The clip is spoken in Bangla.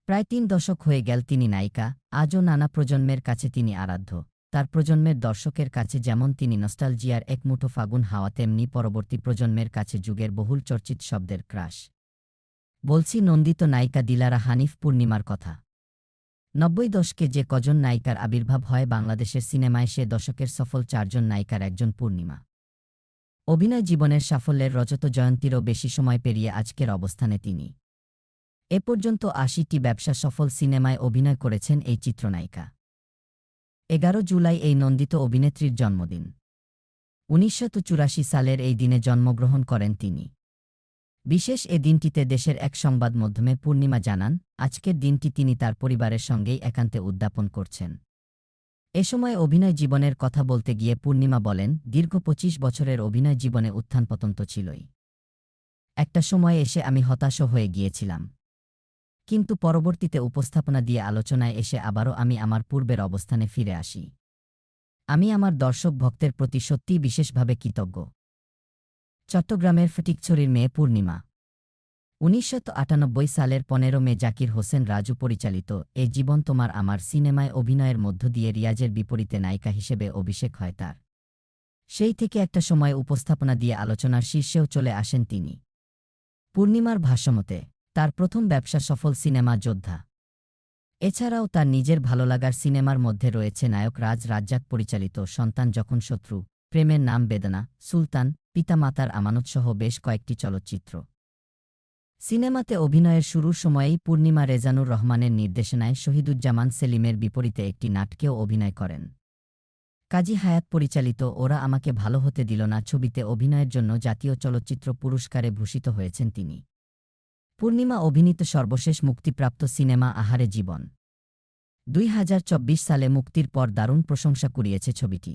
প্রায় ৩ দশক হয়ে গেল তিনি নায়িকা, আজও নানা প্রজন্মের কাছে তিনি আরাধ্য। তার প্রজন্মের দর্শকের কাছে যেমন তিনি নস্টালজিয়ার এক মুঠো ফাগুন হাওয়া, তেমনি পরবর্তী প্রজন্মের কাছে যুগের বহুল চর্চিত শব্দের ক্রাশ। বলছি নন্দিত নায়িকা দিলারা হানিফ পূর্ণিমার কথা। ৯০ দশকে যে কজন নায়িকার আবির্ভাব হয় বাংলাদেশের সিনেমায়, সে দশকের সফল ৪ জন নায়িকার একজন পূর্ণিমা। অভিনয় জীবনের সাফল্যের রজত জয়ন্তীরও বেশি সময় পেরিয়ে আজকের অবস্থানে তিনি। এ পর্যন্ত ৮০টি ব্যবসা সফল সিনেমায় অভিনয় করেছেন এই চিত্রনায়িকা। ১১ জুলাই এই নন্দিত অভিনেত্রীর জন্মদিন। ১৯৮৪ সালের এই দিনে জন্মগ্রহণ করেন তিনি। বিশেষ এ দিনটিতে দেশের এক সংবাদ মাধ্যমে পূর্ণিমা জানান, আজকের দিনটি তিনি তার পরিবারের সঙ্গেই একান্তে উদ্যাপন করছেন। এ সময় অভিনয় জীবনের কথা বলতে গিয়ে পূর্ণিমা বলেন, দীর্ঘ ২৫ বছরের অভিনয় জীবনে উত্থান পতন তো ছিলই। একটা সময় এসে আমি হতাশও হয়ে গিয়েছিলাম। কিন্তু পরবর্তীতে উপস্থাপনা দিয়ে আলোচনায় এসে আবারও আমি আমার পূর্বের অবস্থানে ফিরে আসি। আমি আমার দর্শক ভক্তের প্রতি সত্যিই বিশেষভাবে কৃতজ্ঞ। চট্টগ্রামের ফটিকছড়ির মেয়ে পূর্ণিমা। ১৯৯৮ সালের ১৫ মে জাকির হোসেন রাজু পরিচালিত এ জীবন তোমার আমার সিনেমায় অভিনয়ের মধ্য দিয়ে রিয়াজের বিপরীতে নায়িকা হিসেবে অভিষেক হয় তার। সেই থেকে একটা সময় উপস্থাপনা দিয়ে আলোচনার শীর্ষেও চলে আসেন তিনি। পূর্ণিমার ভাষ্যমতে, তার প্রথম ব্যবসা সফল সিনেমা যোদ্ধা। এছাড়াও তার নিজের ভালোলাগার সিনেমার মধ্যে রয়েছে নায়ক রাজ রাজ্জাক পরিচালিত সন্তান যখন শত্রু, প্রেমের নাম বেদনা, সুলতান, পিতামাতার আমানতসহ বেশ কয়েকটি চলচ্চিত্র। সিনেমাতে অভিনয়ের শুরুর সময়েই পূর্ণিমা রেজানুর রহমানের নির্দেশনায় শহীদুজ্জামান সেলিমের বিপরীতে একটি নাটকেও অভিনয় করেন। কাজী হায়াত পরিচালিত ওরা আমাকে ভালো হতে দিল না ছবিতে অভিনয়ের জন্য জাতীয় চলচ্চিত্র পুরস্কারে ভূষিত হয়েছেন তিনি। পূর্ণিমা অভিনীত সর্বশেষ মুক্তিপ্রাপ্ত সিনেমা আহারে জীবন ২০২৪ সালে মুক্তির পর দারুণ প্রশংসা কুড়িয়েছে ছবিটি।